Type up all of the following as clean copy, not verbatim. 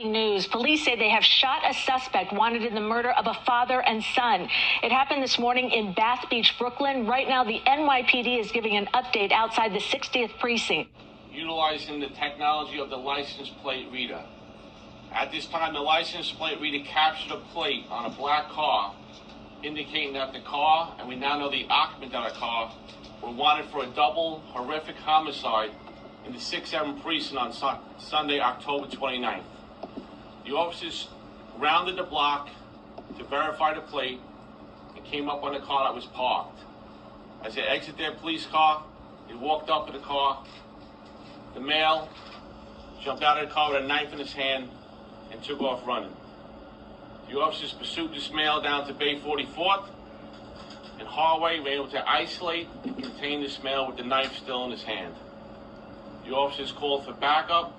News. Police say they have shot a suspect wanted in the murder of a father and son. It happened this morning in Bath Beach, Brooklyn. Right now, the NYPD is giving an update outside the 60th precinct. Utilizing the technology of the license plate reader. At this time, the license plate reader captured a plate on a black car, indicating that the car, and we now know the occupant of the car, were wanted for a double horrific homicide in the 6-7 precinct on Sunday, October 29th. The officers rounded the block to verify the plate and came up on the car that was parked. As they exited their police car, they walked up to the car. The male jumped out of the car with a knife in his hand and took off running. The officers pursued this male down to Bay 44th and Harway, were able to isolate and contain this male with the knife still in his hand. The officers called for backup.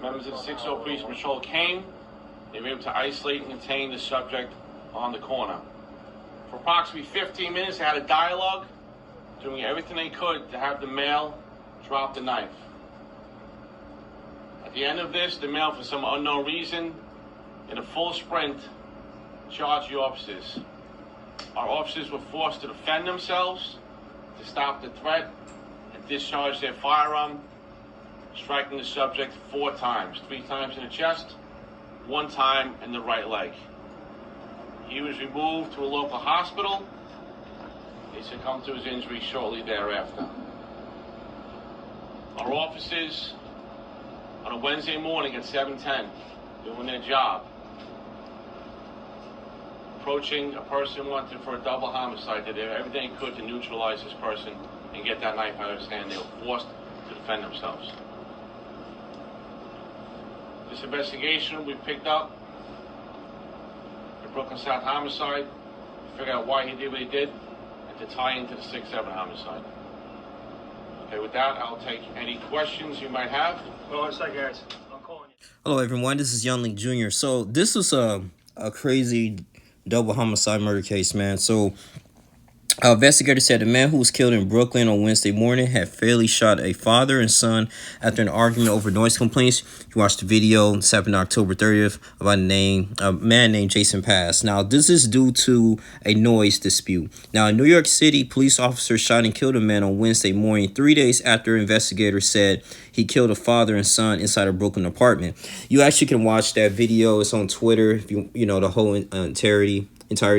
Members of the 60 Police Patrol came. They were able to isolate and contain the subject on the corner. For approximately 15 minutes, they had a dialogue, doing everything they could to have the male drop the knife. At the end of this, the male, for some unknown reason, in a full sprint, charged the officers. Our officers were forced to defend themselves, to stop the threat, and discharge their firearm, striking the subject 4 times, 3 times in the chest, 1 time in the right leg. He was removed to a local hospital. He succumbed to his injuries shortly thereafter. Our officers, on a Wednesday morning at 7:10, doing their job, approaching a person wanted for a double homicide, they did everything they could to neutralize this person and get that knife out of his hand. They were forced to defend themselves. This investigation, we picked up the Brooklyn South homicide, to figure out why he did what he did, and to tie into the 6-7 homicide. Okay, with that, I'll take any questions you might have. Well, one second, guys. I'm calling you. Hello, everyone. This is Unalived Jr. So this was a crazy double homicide murder case, man. So investigators said the man who was killed in Brooklyn on Wednesday morning had fatally shot a father and son after an argument over noise complaints. You watched the video. This happened October 30th about a man named Jason Pass. Now, this is due to a noise dispute. Now, in New York City, police officers shot and killed a man on Wednesday morning, 3 days after investigators said he killed a father and son inside a Brooklyn apartment. You actually can watch that video. It's on Twitter if you know the whole entirety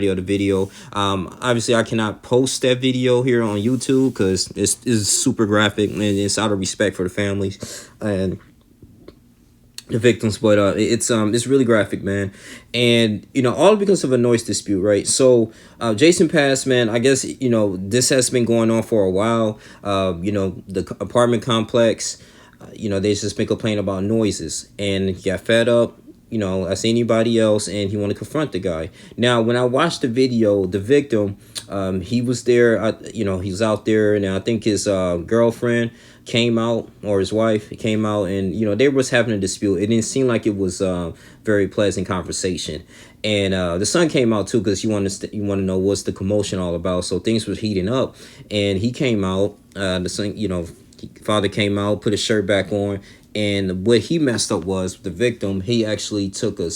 of the video. Obviously, I cannot post that video here on YouTube because it's super graphic and it's out of respect for the families and the victims. But it's really graphic, man. And all because of a noise dispute, right? So Jason Pass, man, I guess this has been going on for a while. The apartment complex, they just been complaining about noises, and he got fed up, as anybody else, and he wanted to confront the guy. Now, when I watched the video, the victim, he was there, he was out there, and I think his girlfriend came out, or his wife came out, and, they was having a dispute. It didn't seem like it was a very pleasant conversation. And the son came out, too, because you want to know what's the commotion all about. So things were heating up, and he came out, the son, father came out, put his shirt back on. And what he messed up was the victim. He actually took some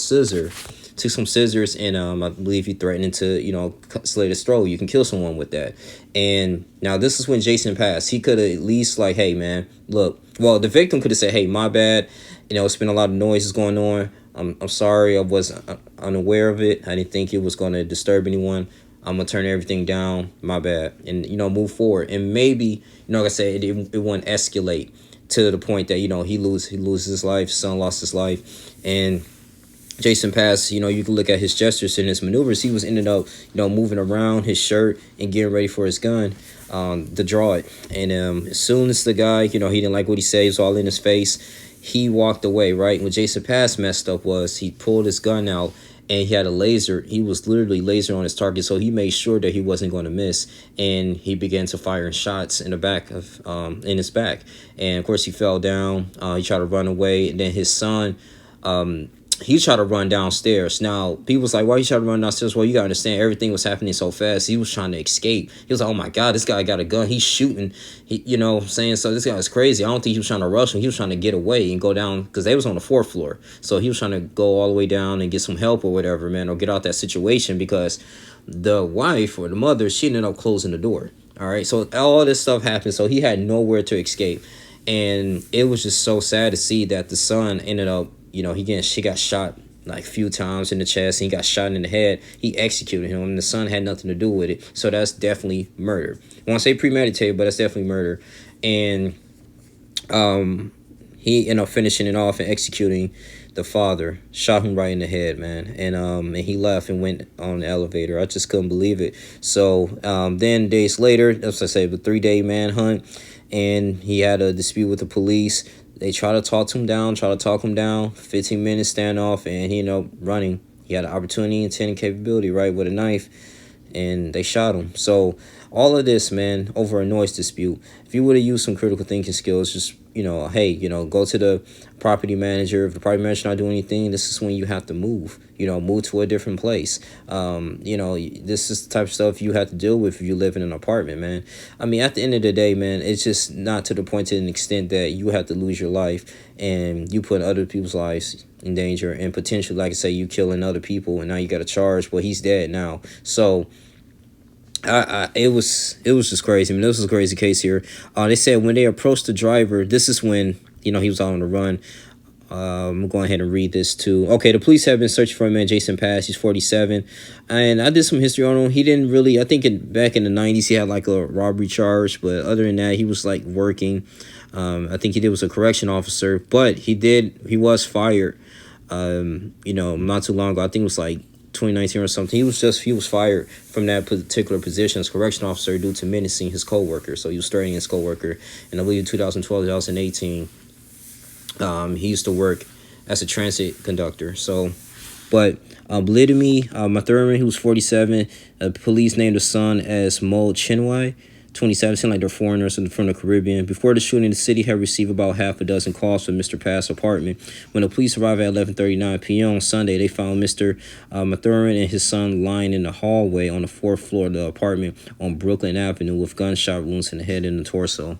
scissors, and I believe he threatened to, slit his throat. You can kill someone with that. And now this is when Jason passed. He could have at least hey, man, look. Well, the victim could have said, hey, my bad. It's been a lot of noises going on. I'm sorry. I was unaware of it. I didn't think it was going to disturb anyone. I'm going to turn everything down. My bad. And, move forward. And maybe, like I said, it wouldn't escalate to the point that, he loses his life, his son lost his life. And Jason Pass, you can look at his gestures and his maneuvers. He was ended up, moving around his shirt and getting ready for his gun to draw it. And as soon as the guy, he didn't like what he said, he was all in his face, he walked away, right? When Jason Pass messed up was he pulled his gun out, and he had a laser. He was literally laser on his target, so he made sure that he wasn't going to miss. And he began to fire shots in the back of, in his back. And of course, he fell down. He tried to run away. And then his son, he tried to run downstairs. Now, people was like, why you trying to run downstairs? Well, you got to understand, everything was happening so fast. He was trying to escape. He was like, oh, my God, this guy got a gun. He's shooting. You know what I'm saying? So this guy was crazy. I don't think he was trying to rush him. He was trying to get away and go down because they was on the 4th floor. So he was trying to go all the way down and get some help or whatever, man, or get out that situation because the wife or the mother, she ended up closing the door. All right, so all this stuff happened. So he had nowhere to escape. And it was just so sad to see that the son ended up, you know, she got shot like a few times in the chest, and he got shot in the head. He executed him, and the son had nothing to do with it. So that's definitely murder. I won't say premeditated, but that's definitely murder. And he ended up finishing it off and executing the father. Shot him right in the head, man. And he left and went on the elevator. I just couldn't believe it. So then days later, as I say, the 3-day manhunt, and he had a dispute with the police. They tried to talk him down, 15 minutes standoff, and he ended up running. He had an opportunity, intent, and capability, right, with a knife, and they shot him. So all of this, man, over a noise dispute. If you would have used some critical thinking skills, just, you know, hey, you know, go to the property manager. If the property manager not doing anything, this is when you have to move. You know, move to a different place. You know, this is the type of stuff you have to deal with if you live in an apartment, man. I mean, at the end of the day, man, it's just not to the point to an extent that you have to lose your life and you put other people's lives in danger and potentially, like I say, you killing other people, and now you got a charge. Well, he's dead now. So it was just crazy. I mean, this was a crazy case here. They said when they approached the driver, this is when, you know, he was out on the run. I'm going ahead and read this too. Okay, the police have been searching for a man, Jason Pass. He's 47. And I did some history on him. He didn't really, I think back in the 90s, he had like a robbery charge. But other than that, he was like working. I think he was a correction officer. But he was fired, you know, not too long ago. I think it was like 2019 or something. He was fired from that particular position as correction officer due to menacing his coworker. So he was threatening his coworker. And I believe in 2012, 2018, he used to work as a transit conductor. So, but Blidemi Mathurin, who was 47, police named the son as Mo Chinwai, 27, seemed like they're foreigners from the Caribbean. Before the shooting, the city had received about half a dozen calls from Mr. Pass' apartment. When the police arrived at 11:39 p.m. on Sunday, they found Mr. Mathurin and his son lying in the hallway on the 4th floor of the apartment on Brooklyn Avenue with gunshot wounds in the head and the torso.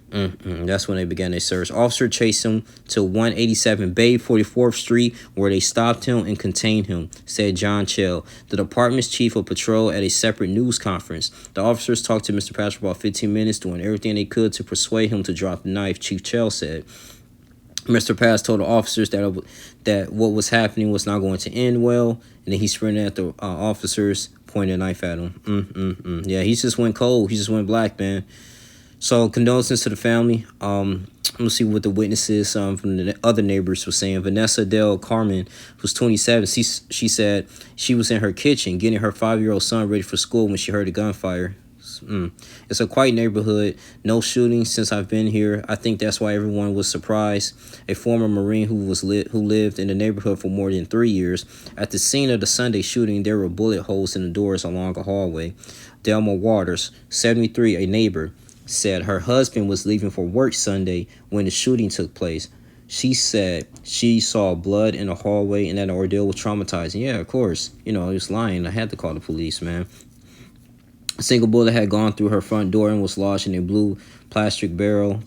That's when they began their search. Officer chased him to 187 Bay 44th Street, where they stopped him and contained him, said John Chell, the department's chief of patrol, at a separate news conference. The officers talked to Mr. Pass for about 15 minutes, doing everything they could to persuade him to drop the knife, Chief Chell said. Mr. Pass told the officers that what was happening was not going to end well, and then he sprinted at the officers, pointing a knife at him. Yeah, he just went cold. He just went black, man. So condolences to the family. Let's see what the witnesses from the other neighbors were saying. Vanessa Del Carmen, who's 27, she said she was in her kitchen getting her 5-year-old son ready for school when she heard the gunfire. It's a quiet neighborhood. No shootings since I've been here. I think that's why everyone was surprised. A former Marine who lived in the neighborhood for more than 3 years. At the scene of the Sunday shooting, there were bullet holes in the doors along a hallway. Delma Waters, 73, a neighbor, said her husband was leaving for work Sunday when the shooting took place. She said she saw blood in the hallway and that the ordeal was traumatizing. Yeah, of course. You know, he was lying. I had to call the police, man. A single bullet had gone through her front door and was lodged in a blue plastic barrel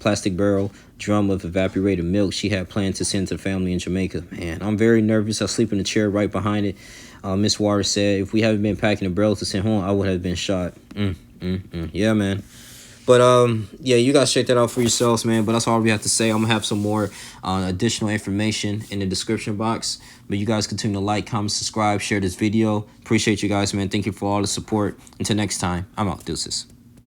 drum of evaporated milk she had planned to send to the family in Jamaica. Man, I'm very nervous. I sleep in the chair right behind it. Miss Waters said, if we haven't been packing the barrel to send home, I would have been shot. Yeah, man. But, yeah, you guys check that out for yourselves, man. But that's all we have to say. I'm going to have some more additional information in the description box. But you guys continue to like, comment, subscribe, share this video. Appreciate you guys, man. Thank you for all the support. Until next time, I'm out. Deuces.